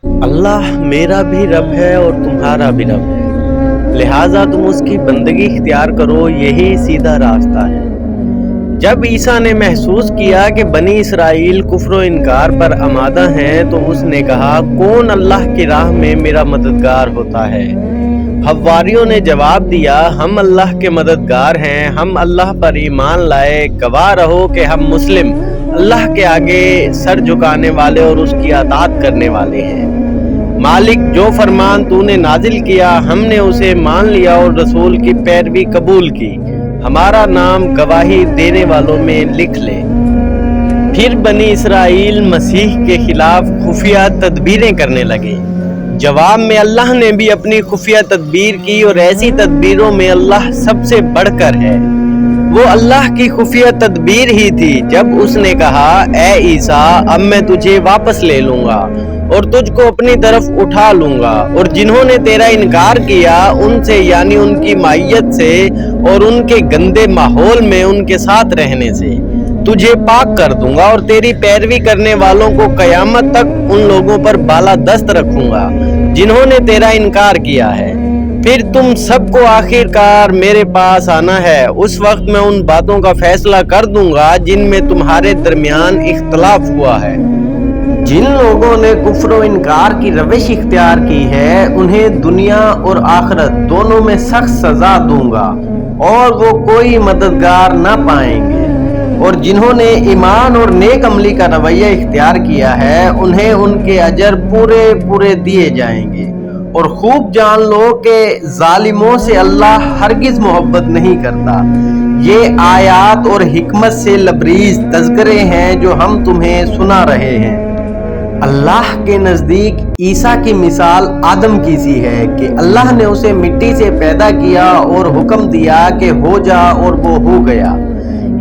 اللہ میرا بھی رب ہے اور تمہارا بھی رب ہے، لہٰذا تم اس کی بندگی اختیار کرو، یہی سیدھا راستہ ہے۔ جب عیسیٰ نے محسوس کیا کہ بنی اسرائیل کفر و انکار پر آمادہ ہیں تو اس نے کہا، کون اللہ کی راہ میں میرا مددگار ہوتا ہے؟ حواریوں نے جواب دیا، ہم اللہ کے مددگار ہیں، ہم اللہ پر ایمان لائے، گواہ رہو کہ ہم مسلم، اللہ کے آگے سر جھکانے والے اور اس کی اطاعت کرنے والے ہیں۔ مالک، جو فرمان تو نے نازل کیا ہم نے اسے مان لیا اور رسول کی پیروی قبول کی، ہمارا نام گواہی دینے والوں میں لکھ لے۔ پھر بنی اسرائیل مسیح کے خلاف خفیہ تدبیریں کرنے لگے۔ جواب میں اللہ نے بھی اپنی خفیہ تدبیر کی، اور ایسی تدبیروں میں اللہ سب سے بڑھ کر ہے۔ وہ اللہ کی خفیہ تدبیر ہی تھی جب اس نے کہا، اے عیسیٰ، اب میں تجھے واپس لے لوں گا اور تجھ کو اپنی طرف اٹھا لوں گا، اور جنہوں نے تیرا انکار کیا ان سے، یعنی ان کی معیت سے اور ان کے گندے ماحول میں ان کے ساتھ رہنے سے، تجھے پاک کر دوں گا، اور تیری پیروی کرنے والوں کو قیامت تک ان لوگوں پر بالا دست رکھوں گا جنہوں نے تیرا انکار کیا ہے۔ پھر تم سب کو آخر کار میرے پاس آنا ہے، اس وقت میں ان باتوں کا فیصلہ کر دوں گا جن میں تمہارے درمیان اختلاف ہوا ہے۔ جن لوگوں نے کفر و انکار کی روش اختیار کی ہے انہیں دنیا اور آخرت دونوں میں سخت سزا دوں گا، اور وہ کوئی مددگار نہ پائیں گے۔ اور جنہوں نے ایمان اور نیک عملی کا رویہ اختیار کیا ہے انہیں ان کے اجر پورے پورے دیے جائیں گے۔ اور خوب جان لو کہ ظالموں سے اللہ ہرگز محبت نہیں کرتا۔ یہ آیات اور حکمت سے لبریز تذکرے ہیں جو ہم تمہیں سنا رہے ہیں۔ اللہ کے نزدیک عیسیٰ کی مثال آدم کی سی ہے کہ اللہ نے اسے مٹی سے پیدا کیا اور حکم دیا کہ ہو جا، اور وہ ہو گیا۔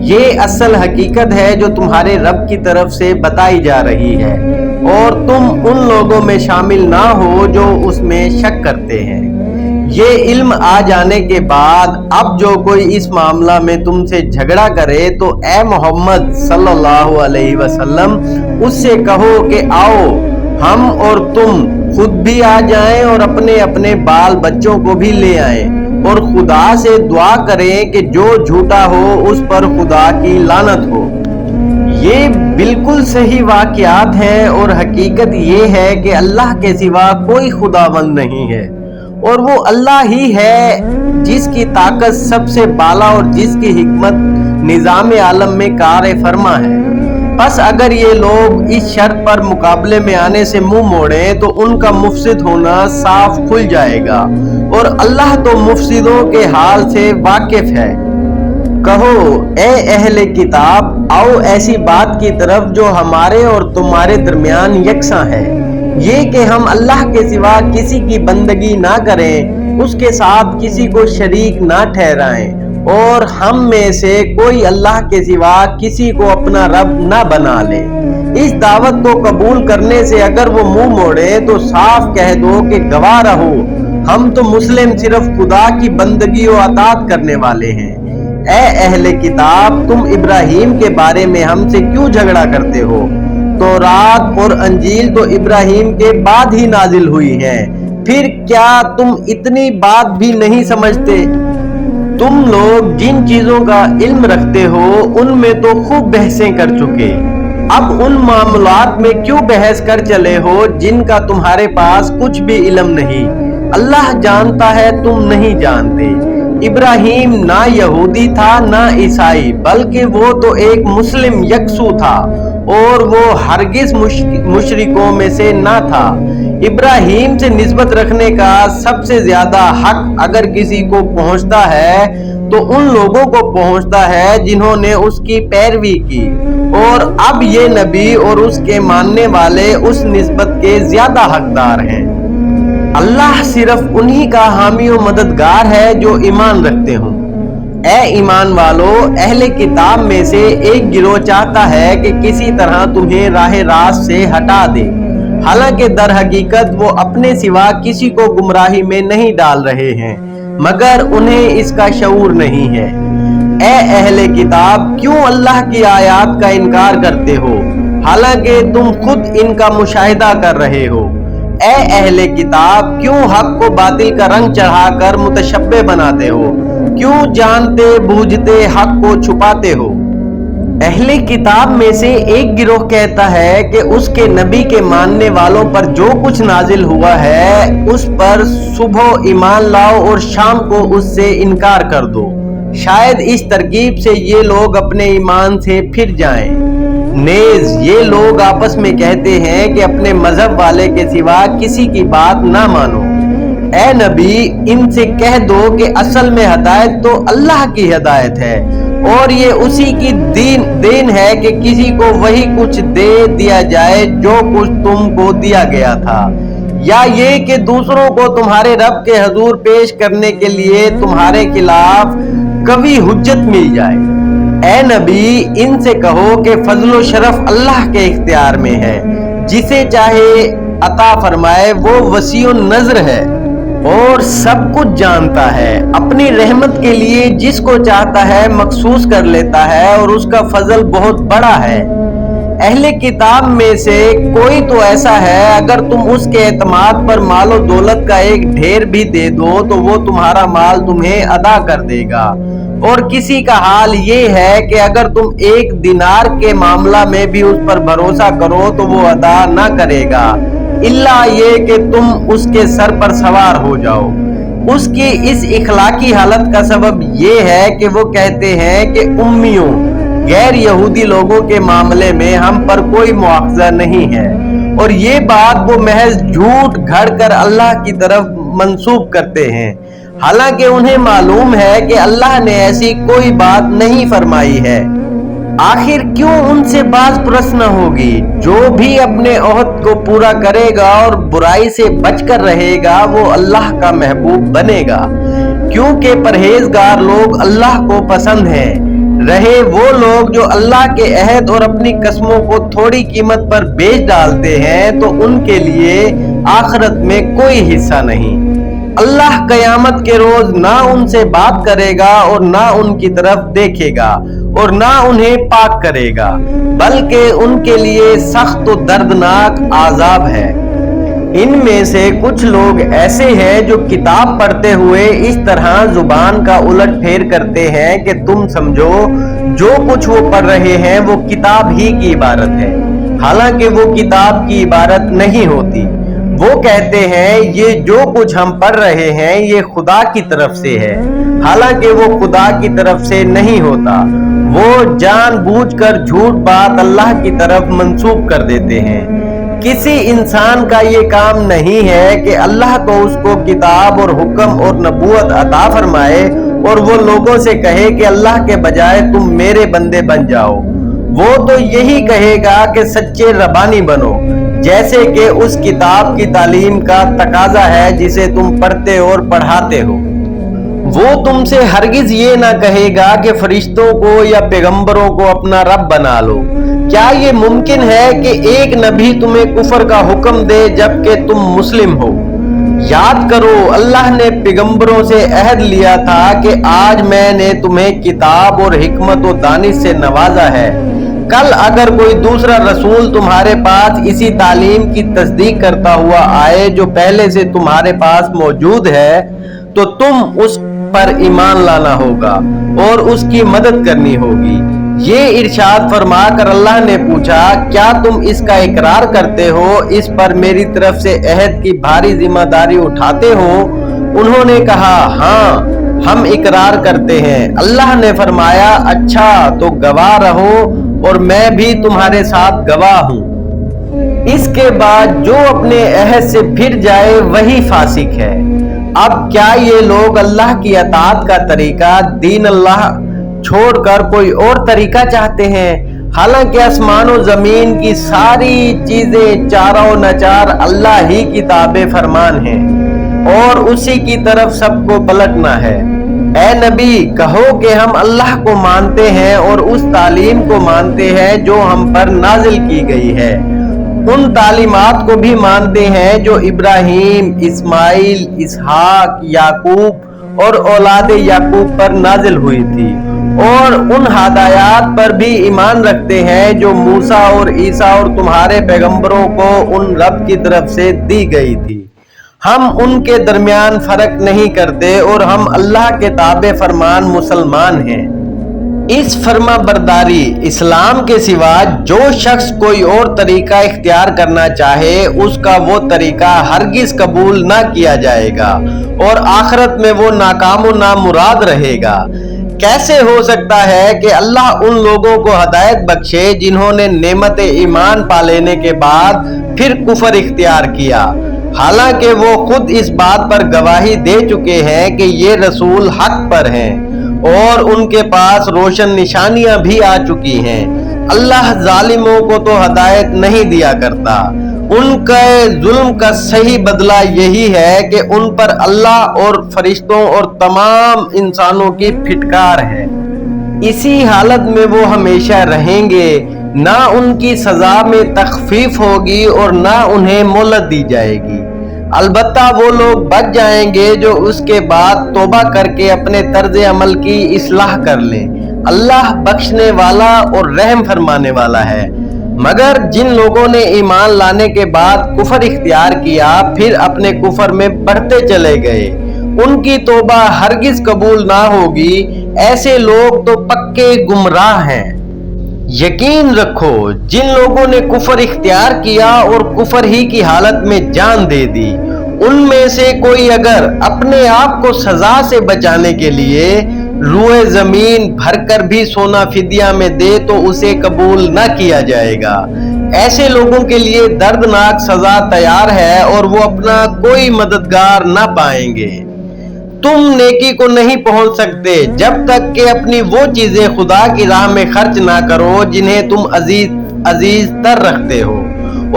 یہ اصل حقیقت ہے جو تمہارے رب کی طرف سے بتائی جا رہی ہے، اور تم ان لوگوں میں شامل نہ ہو جو اس میں شک کرتے ہیں۔ یہ علم آ جانے کے بعد اب جو کوئی اس معاملہ میں تم سے جھگڑا کرے تو اے محمد صلی اللہ علیہ وسلم اس سے کہو کہ آؤ ہم اور تم خود بھی آ جائیں اور اپنے اپنے بال بچوں کو بھی لے آئیں، اور خدا سے دعا کریں کہ جو جھوٹا ہو اس پر خدا کی لعنت ہو۔ یہ بالکل صحیح واقعات ہیں، اور حقیقت یہ ہے کہ اللہ کے سوا کوئی خداوند نہیں ہے، اور وہ اللہ ہی ہے جس کی طاقت سب سے بالا اور جس کی حکمت نظام عالم میں کار فرما ہے۔ پس اگر یہ لوگ اس شرط پر مقابلے میں آنے سے منہ موڑیں تو ان کا مفسد ہونا صاف کھل جائے گا، اور اللہ تو مفسدوں کے حال سے واقف ہے۔ کہو، اے اہل کتاب، آؤ ایسی بات کی طرف جو ہمارے اور تمہارے درمیان یکساں ہے، یہ کہ ہم اللہ کے سوا کسی کی بندگی نہ کریں، اس کے ساتھ کسی کو شریک نہ ٹھہرائیں، اور ہم میں سے کوئی اللہ کے سوا کسی کو اپنا رب نہ بنا لے۔ اس دعوت کو قبول کرنے سے اگر وہ منہ موڑے تو صاف کہہ دو کہ گواہ رہو، ہم تو مسلم صرف خدا کی بندگی و اطاعت کرنے والے ہیں۔ اے اہل کتاب، تم ابراہیم کے بارے میں ہم سے کیوں جھگڑا کرتے ہو؟ تورات اور انجیل تو ابراہیم کے بعد ہی نازل ہوئی ہیں، پھر کیا تم اتنی بات بھی نہیں سمجھتے؟ تم لوگ جن چیزوں کا علم رکھتے ہو ان میں تو خوب بحثیں کر چکے، اب ان معاملات میں کیوں بحث کر چلے ہو جن کا تمہارے پاس کچھ بھی علم نہیں؟ اللہ جانتا ہے، تم نہیں جانتے۔ ابراہیم نہ یہودی تھا نہ عیسائی، بلکہ وہ تو ایک مسلم یکسو تھا، اور وہ ہرگز مشرکوں میں سے نہ تھا۔ ابراہیم سے نسبت رکھنے کا سب سے زیادہ حق اگر کسی کو پہنچتا ہے تو ان لوگوں کو پہنچتا ہے جنہوں نے اس کی پیروی کی، اور اب یہ نبی اور اس کے ماننے والے اس نسبت کے زیادہ حقدار ہیں۔ اللہ صرف انہی کا حامی و مددگار ہے جو ایمان رکھتے ہوں۔ اے ایمان والو، اہل کتاب میں سے ایک گروہ چاہتا ہے کہ کسی طرح تمہیں راہ راست سے ہٹا دے، حالانکہ در حقیقت وہ اپنے سوا کسی کو گمراہی میں نہیں ڈال رہے ہیں، مگر انہیں اس کا شعور نہیں ہے۔ اے اہل کتاب، کیوں اللہ کی آیات کا انکار کرتے ہو، حالانکہ تم خود ان کا مشاہدہ کر رہے ہو؟ اے اہل کتاب کیوں حق کو باطل کا رنگ چڑھا کر متشبہ بناتے ہو؟ کیوں جانتے بوجھتے حق کو چھپاتے ہو؟ اہل کتاب میں سے ایک گروہ کہتا ہے کہ اس کے نبی کے ماننے والوں پر جو کچھ نازل ہوا ہے اس پر صبح ایمان لاؤ اور شام کو اس سے انکار کر دو، شاید اس ترکیب سے یہ لوگ اپنے ایمان سے پھر جائیں۔ نیز یہ لوگ آپس میں کہتے ہیں کہ اپنے مذہب والے کے سوا کسی کی بات نہ مانو۔ اے نبی ان سے کہہ دو کہ اصل میں ہدایت تو اللہ کی ہدایت ہے اور یہ اسی کی دین ہے کہ کسی کو وہی کچھ دے دیا جائے جو کچھ تم کو دیا گیا تھا، یا یہ کہ دوسروں کو تمہارے رب کے حضور پیش کرنے کے لیے تمہارے خلاف قوی حجت مل جائے۔ اے نبی ان سے کہو کہ فضل و شرف اللہ کے اختیار میں ہے، جسے چاہے عطا فرمائے، وہ وسیع النظر ہے اور سب کچھ جانتا ہے، اپنی رحمت کے لیے جس کو چاہتا ہے مخصوص کر لیتا ہے اور اس کا فضل بہت بڑا ہے۔ اہل کتاب میں سے کوئی تو ایسا ہے اگر تم اس کے اعتماد پر مال و دولت کا ایک ڈھیر بھی دے دو تو وہ تمہارا مال تمہیں ادا کر دے گا، اور کسی کا حال یہ ہے کہ اگر تم ایک دینار کے معاملہ میں بھی اس پر بھروسہ کرو تو وہ ادا نہ کرے گا، الا یہ کہ تم اس کے سر پر سوار ہو جاؤ۔ اس کی اس اخلاقی حالت کا سبب یہ ہے کہ وہ کہتے ہیں کہ امیوں غیر یہودی لوگوں کے معاملے میں ہم پر کوئی مواخذہ نہیں ہے، اور یہ بات وہ محض جھوٹ گھڑ کر اللہ کی طرف منسوب کرتے ہیں، حالانکہ انہیں معلوم ہے کہ اللہ نے ایسی کوئی بات نہیں فرمائی ہے۔ آخر کیوں ان سے باز پرس نہ ہوگی؟ جو بھی اپنے عہد کو پورا کرے گا اور برائی سے بچ کر رہے گا وہ اللہ کا محبوب بنے گا، کیونکہ پرہیزگار لوگ اللہ کو پسند ہیں۔ رہے وہ لوگ جو اللہ کے عہد اور اپنی قسموں کو تھوڑی قیمت پر بیچ ڈالتے ہیں تو ان کے لیے آخرت میں کوئی حصہ نہیں۔ اللہ قیامت کے روز نہ ان سے بات کرے گا اور نہ ان کی طرف دیکھے گا اور نہ انہیں پاک کرے گا، بلکہ ان کے لیے سخت و دردناک عذاب ہے۔ ان میں سے کچھ لوگ ایسے ہیں جو کتاب پڑھتے ہوئے اس طرح زبان کا الٹ پھیر کرتے ہیں کہ تم سمجھو جو کچھ وہ پڑھ رہے ہیں وہ کتاب ہی کی عبارت ہے، حالانکہ وہ کتاب کی عبارت نہیں ہوتی۔ وہ کہتے ہیں یہ جو کچھ ہم پڑھ رہے ہیں یہ خدا کی طرف سے ہے، حالانکہ وہ خدا کی طرف سے نہیں ہوتا۔ وہ جان بوجھ کر جھوٹ بات اللہ کی طرف منسوب کر دیتے ہیں۔ کسی انسان کا یہ کام نہیں ہے کہ اللہ کو اس کو کتاب اور حکم اور نبوت عطا فرمائے اور وہ لوگوں سے کہے کہ اللہ کے بجائے تم میرے بندے بن جاؤ۔ وہ تو یہی کہے گا کہ سچے ربانی بنو، جیسے کہ اس کتاب کی تعلیم کا تقاضا ہے جسے تم پڑھتے اور پڑھاتے ہو۔ وہ تم سے ہرگز یہ نہ کہے گا کہ فرشتوں کو یا پیغمبروں کو اپنا رب بنا لو۔ کیا یہ ممکن ہے کہ ایک نبی تمہیں کفر کا حکم دے جبکہ تم مسلم ہو؟ یاد کرو اللہ نے پیغمبروں سے عہد لیا تھا کہ آج میں نے تمہیں کتاب اور حکمت و دانش سے نوازا ہے۔ کل اگر کوئی دوسرا رسول تمہارے پاس اسی تعلیم کی تصدیق کرتا ہوا آئے جو پہلے سے تمہارے پاس موجود ہے تو تم اس پر ایمان لانا ہوگا اور اس کی مدد کرنی ہوگی۔ یہ ارشاد فرما کر اللہ نے پوچھا کیا تم اس کا اقرار کرتے ہو، اس پر میری طرف سے عہد کی بھاری ذمہ داری اٹھاتے ہو؟ انہوں نے کہا ہاں ہم اقرار کرتے ہیں۔ اللہ نے فرمایا اچھا تو گواہ رہو اور میں بھی تمہارے ساتھ گواہ ہوں۔ اس کے بعد جو اپنے عہد سے پھر جائے وہی فاسق ہے۔ اب کیا یہ لوگ اللہ کی اطاعت کا طریقہ دین اللہ چھوڑ کر کوئی اور طریقہ چاہتے ہیں؟ حالانکہ آسمان و زمین کی ساری چیزیں چارہ و ناچار اللہ ہی کی تابع فرمان ہیں اور اسی کی طرف سب کو پلٹنا ہے۔ اے نبی کہو کہ ہم اللہ کو مانتے ہیں اور اس تعلیم کو مانتے ہیں جو ہم پر نازل کی گئی ہے، ان تعلیمات کو بھی مانتے ہیں جو ابراہیم، اسماعیل، اسحاق، یعقوب اور اولاد یعقوب پر نازل ہوئی تھی، اور ان ہدایات پر بھی ایمان رکھتے ہیں جو موسیٰ اور عیسیٰ اور تمہارے پیغمبروں کو ان رب کی طرف سے دی گئی تھی۔ ہم ان کے درمیان فرق نہیں کرتے اور ہم اللہ کے تابع فرمان مسلمان ہیں۔ اس فرما برداری اسلام کے سوا جو شخص کوئی اور طریقہ اختیار کرنا چاہے اس کا وہ طریقہ ہرگز قبول نہ کیا جائے گا اور آخرت میں وہ ناکام و نامراد رہے گا۔ کیسے ہو سکتا ہے کہ اللہ ان لوگوں کو ہدایت بخشے جنہوں نے نعمت ایمان پا لینے کے بعد پھر کفر اختیار کیا، حالانکہ وہ خود اس بات پر گواہی دے چکے ہیں کہ یہ رسول حق پر ہیں اور ان کے پاس روشن نشانیاں بھی آ چکی ہیں۔ اللہ ظالموں کو تو ہدایت نہیں دیا کرتا۔ ان کے ظلم کا صحیح بدلہ یہی ہے کہ ان پر اللہ اور فرشتوں اور تمام انسانوں کی پھٹکار ہے۔ اسی حالت میں وہ ہمیشہ رہیں گے، نہ ان کی سزا میں تخفیف ہوگی اور نہ انہیں مہلت دی جائے گی۔ البتہ وہ لوگ بچ جائیں گے جو اس کے بعد توبہ کر کے اپنے طرز عمل کی اصلاح کر لیں۔ اللہ بخشنے والا اور رحم فرمانے والا ہے۔ مگر جن لوگوں نے ایمان لانے کے بعد کفر اختیار کیا پھر اپنے کفر میں بڑھتے چلے گئے، ان کی توبہ ہرگز قبول نہ ہوگی۔ ایسے لوگ تو پکے گمراہ ہیں۔ یقین رکھو جن لوگوں نے کفر اختیار کیا اور کفر ہی کی حالت میں جان دے دی، ان میں سے کوئی اگر اپنے آپ کو سزا سے بچانے کے لیے روئے زمین بھر کر بھی سونا فدیہ میں دے تو اسے قبول نہ کیا جائے گا۔ ایسے لوگوں کے لیے دردناک سزا تیار ہے اور وہ اپنا کوئی مددگار نہ پائیں گے۔ تم نیکی کو نہیں پہنچ سکتے جب تک کہ اپنی وہ چیزیں خدا کی راہ میں خرچ نہ کرو جنہیں تم عزیز تر رکھتے ہو،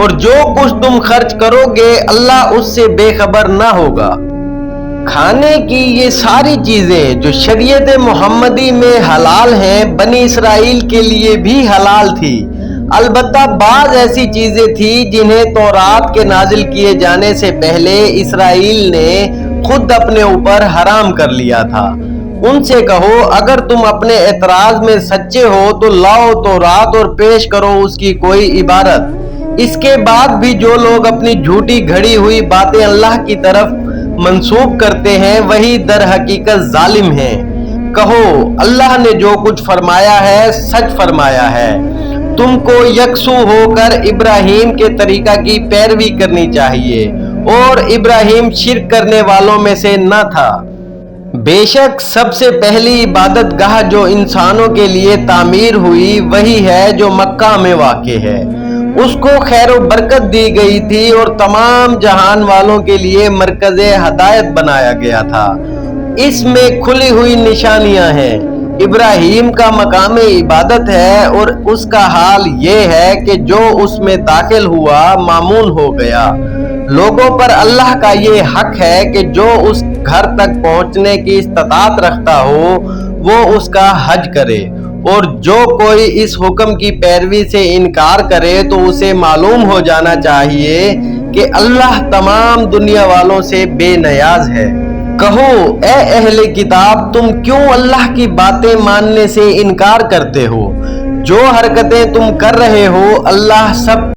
اور جو کچھ تم خرچ کرو گے اللہ اس سے بے خبر نہ ہوگا۔ کھانے کی یہ ساری چیزیں جو شریعت محمدی میں حلال ہیں بنی اسرائیل کے لیے بھی حلال تھی، البتہ بعض ایسی چیزیں تھیں جنہیں تورات کے نازل کیے جانے سے پہلے اسرائیل نے خود اپنے اوپر حرام کر لیا تھا۔ ان سے کہو اگر تم اپنے اعتراض میں سچے ہو تو لاؤ تورات اور پیش کرو اس کی کوئی عبارت۔ اس کے بعد بھی جو لوگ اپنی جھوٹی گھڑی ہوئی باتیں اللہ کی طرف منسوب کرتے ہیں وہی در حقیقت ظالم ہیں۔ کہو اللہ نے جو کچھ فرمایا ہے سچ فرمایا ہے، تم کو یکسو ہو کر ابراہیم کے طریقہ کی پیروی کرنی چاہیے، اور ابراہیم شرک کرنے والوں میں سے نہ تھا۔ بے شک سب سے پہلی عبادت گاہ جو انسانوں کے لیے تعمیر ہوئی وہی ہے جو مکہ میں واقع ہے۔ اس کو خیر و برکت دی گئی تھی اور تمام جہان والوں کے لیے مرکز ہدایت بنایا گیا تھا۔ اس میں کھلی ہوئی نشانیاں ہیں۔ ابراہیم کا مقام عبادت ہے اور اس کا حال یہ ہے کہ جو اس میں داخل ہوا مامون ہو گیا۔ لوگوں پر اللہ کا یہ حق ہے کہ جو اس گھر تک پہنچنے کی استطاعت رکھتا ہو وہ اس کا حج کرے، اور جو کوئی اس حکم کی پیروی سے انکار کرے تو اسے معلوم ہو جانا چاہیے کہ اللہ تمام دنیا والوں سے بے نیاز ہے۔ کہو اے اہل کتاب تم کیوں اللہ کی باتیں ماننے سے انکار کرتے ہو؟ جو حرکتیں تم کر رہے ہو اللہ سب